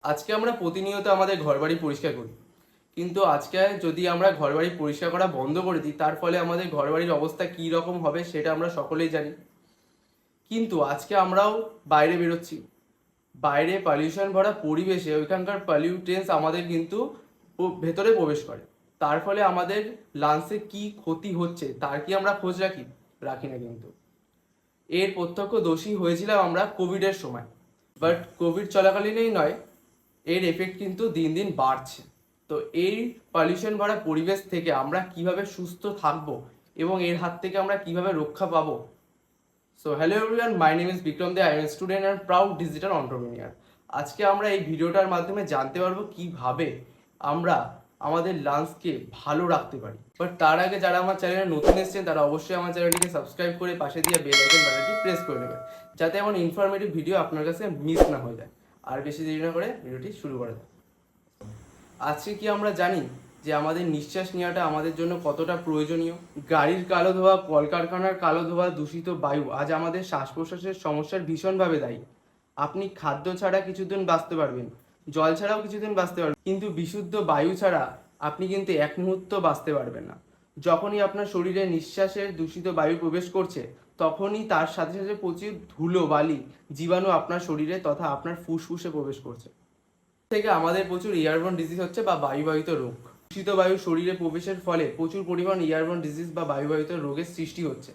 আজকে আমরা প্রতিনিয়ত আমাদের ঘরবাড়ি পরিষ্কার করি, কিন্তু আজকে যদি আমরা ঘরবাড়ি পরিষ্কার করা বন্ধ করে দিই, তার ফলে আমাদের ঘরবাড়ির অবস্থা কী রকম হবে সেটা আমরা সকলেই জানি। কিন্তু আজকে আমরাও বাইরে বেরোচ্ছি, বাইরে পলিউশন ভরা পরিবেশে ওইখানকার পলিউটেন্স আমাদের কিন্তু ভেতরে প্রবেশ করে। তার ফলে আমাদের লাংসে কি ক্ষতি হচ্ছে তার কি আমরা খোঁজ রাখি না। কিন্তু এর প্রত্যক্ষ দোষী হয়েছিলাম আমরা কোভিডের সময়। বাট কোভিড চলাকালীনই নয়, এর এফেক্ট কিন্তু দিন দিন বাড়ছে। তো এই পলিউশন ভরা পরিবেশ থেকে আমরা কিভাবে সুস্থ থাকব এবং এর হাত থেকে আমরা কিভাবে রক্ষা পাবো। So hello everyone, my name is Bikram Dey, I am student and proud digital entrepreneur. আজকে আমরা এই ভিডিওটার মাধ্যমে জানতে পারবো কিভাবে আমরা আমাদের লাংসকে ভালো রাখতে পারি। বাট তার আগে যারা আমার চ্যানেলে নতুন এসেছেন তারা অবশ্যই আমার চ্যানেলটিকে সাবস্ক্রাইব করে পাশে দিয়ে বেল আইকন বাটনটি প্রেস করে নেবেন, যাতে আমার ইনফরমেটিভ ভিডিও আপনার কাছে মিস না হয়ে যায়। আর বেশি দেরি না করে ভিডিওটি শুরু করা যায়। আজকে কি আমরা জানি যে আমাদের নিঃশ্বাস নেওয়াটা আমাদের জন্য কতটা প্রয়োজনীয়? গাড়ির কালো ধোঁয়া, কলকারখানার কালো ধোঁয়া, দূষিত বায়ু আজ আমাদের শ্বাস প্রশ্বাসের সমস্যার ভীষণভাবে দায়ী। আপনি খাদ্য ছাড়া কিছুদিন বাঁচতে পারবেন, জল ছাড়াও কিছুদিন বাঁচতে পারবেন, কিন্তু বিশুদ্ধ বায়ু ছাড়া আপনি কিন্তু এক মুহূর্ত বাঁচতে পারবেন না। যখনই আপনার শরীরে নিঃশ্বাসের দূষিত বায়ু প্রবেশ করছে, তখনই তার সাথে সাথে প্রচুর ধুলো, বালি, জীবাণু আপনার শরীরে তথা আপনার ফুসফুসে প্রবেশ করছে। থেকে আমাদের প্রচুর এয়ারবর্ন ডিজিজ হচ্ছে বা বায়ুবাহিত রোগ। দূষিত বায়ু শরীরে প্রবেশের ফলে প্রচুর পরিমাণ এয়ারবর্ন ডিজিজ বা বায়ুবাহিত রোগের সৃষ্টি হচ্ছে।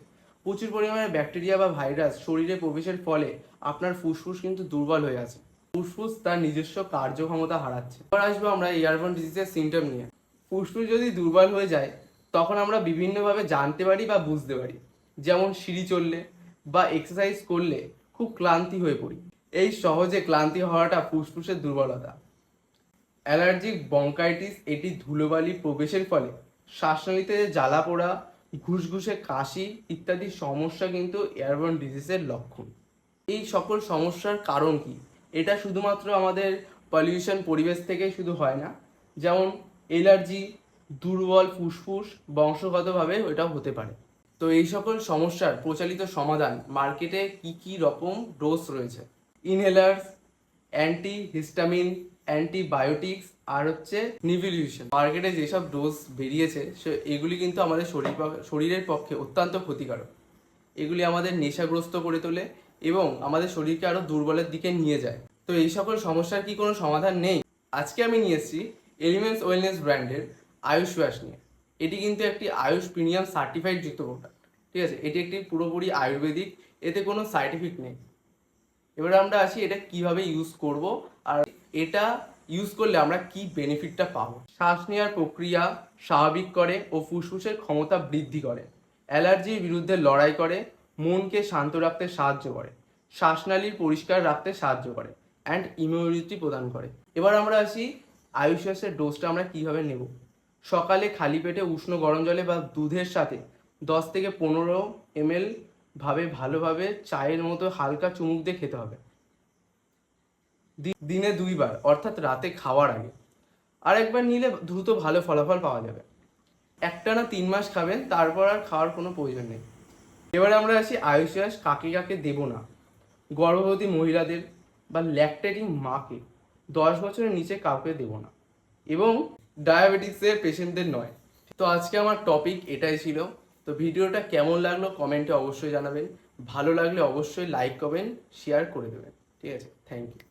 প্রচুর পরিমাণে ব্যাকটেরিয়া বা ভাইরাস শরীরে প্রবেশের ফলে আপনার ফুসফুস কিন্তু দুর্বল হয়ে আছে। ফুসফুস তার নিজস্ব কার্যক্ষমতা হারাচ্ছে। এবার আসবো আমরা এয়ারবর্ন ডিজিজের সিমটম নিয়ে। ফুসফুস যদি দুর্বল হয়ে যায়, তখন আমরা বিভিন্নভাবে জানতে পারি বা বুঝতে পারি। যেমন সিঁড়ি চললে বা এক্সারসাইজ করলে খুব ক্লান্তি হয়ে পড়ি। এই সহজে ক্লান্তি হওয়াটা ফুসফুসের দুর্বলতা। অ্যালার্জিক ব্রঙ্কাইটিস, এটি ধুলোবালি প্রবেশের ফলে শ্বাসনালীতে জ্বালা পোড়া, ঘুষঘুষে কাশি ইত্যাদি সমস্যা কিন্তু এয়ারবর্ন ডিজিজের লক্ষণ। এই সকল সমস্যার কারণ কি? এটা শুধুমাত্র আমাদের পলিউশন পরিবেশ থেকেই শুধু হয় না। যেমন অ্যালার্জি, দুর্বল ফুসফুস, বংশগতভাবে এটাও হতে পারে। তো এই সকল সমস্যার প্রচলিত সমাধান মার্কেটে কি রকম ডোজ রয়েছে? ইনহেলার্স, অ্যান্টিহিস্টামিন, অ্যান্টিবায়োটিক্স আর হচ্ছে নিভিলিউশন। মার্কেটে যেসব ডোজ বেরিয়েছে এগুলি কিন্তু আমাদের শরীরের পক্ষে অত্যন্ত ক্ষতিকারক। এগুলি আমাদের নেশাগ্রস্ত করে তোলে এবং আমাদের শরীরকে আরও দুর্বলের দিকে নিয়ে যায়। তো এই সকল সমস্যার কি কোনো সমাধান নেই? আজকে আমি নিয়ে এসেছি এলিমেন্টস ওয়েলনেস ব্র্যান্ডের আয়ুষ ওয়াশ নিয়ে। এটি কিন্তু একটি আয়ুষ প্রিমিয়াম সার্টিফাইড যুক্ত প্রোডাক্ট। ঠিক আছে, এটি একটি পুরোপুরি আয়ুর্বেদিক, এতে কোনো সাইড এফেক্ট নেই। এবার আমরা আসি এটা কিভাবে ইউজ করব আর এটা ইউজ করলে আমরা কি বেনিফিটটা পাবো। শ্বাস নেওয়ার প্রক্রিয়া স্বাভাবিক করে ও ফুসফুসের ক্ষমতা বৃদ্ধি করে, অ্যালার্জির বিরুদ্ধে লড়াই করে, মনকে শান্ত রাখতে সাহায্য করে, শ্বাসনালীর পরিষ্কার রাখতে সাহায্য করে অ্যান্ড ইমিউনিটি প্রদান করে। এবার আমরা আসি আয়ুষ ওয়াশের ডোজটা আমরা কিভাবে নেব। সকালে খালি পেটে উষ্ণ গরম জলে বা দুধের সাথে 10 থেকে 15 ml ভালোভাবে চায়ের মতো হালকা চুমুক দিয়ে খেতে হবে। দিনে 2 বার, অর্থাৎ রাতে খাওয়ার আগে। আর একবার নিলে দ্রুত ভালো ফলাফল পাওয়া যাবে। একটানা 3 মাস খাবেন, তারপর আর খাওয়ার কোনো প্রয়োজন নেই। এবারে আমরা আসি আয়ুষ ওয়াশ কাকে কাকে দেবো না। গর্ভবতী মহিলাদের বা ল্যাকটেটিং মাকে, 10 বছরের নিচে কাউকে দেবো না, এবং ডায়াবেটিসের পেশেন্টদের নয়। তো আজকে আমার টপিক এটাই ছিল। তো ভিডিওটা কেমন লাগলো কমেন্টে অবশ্যই জানাবেন। ভালো লাগলে অবশ্যই লাইক করবেন, শেয়ার করে দেবেন। ঠিক আছে, থ্যাংক ইউ।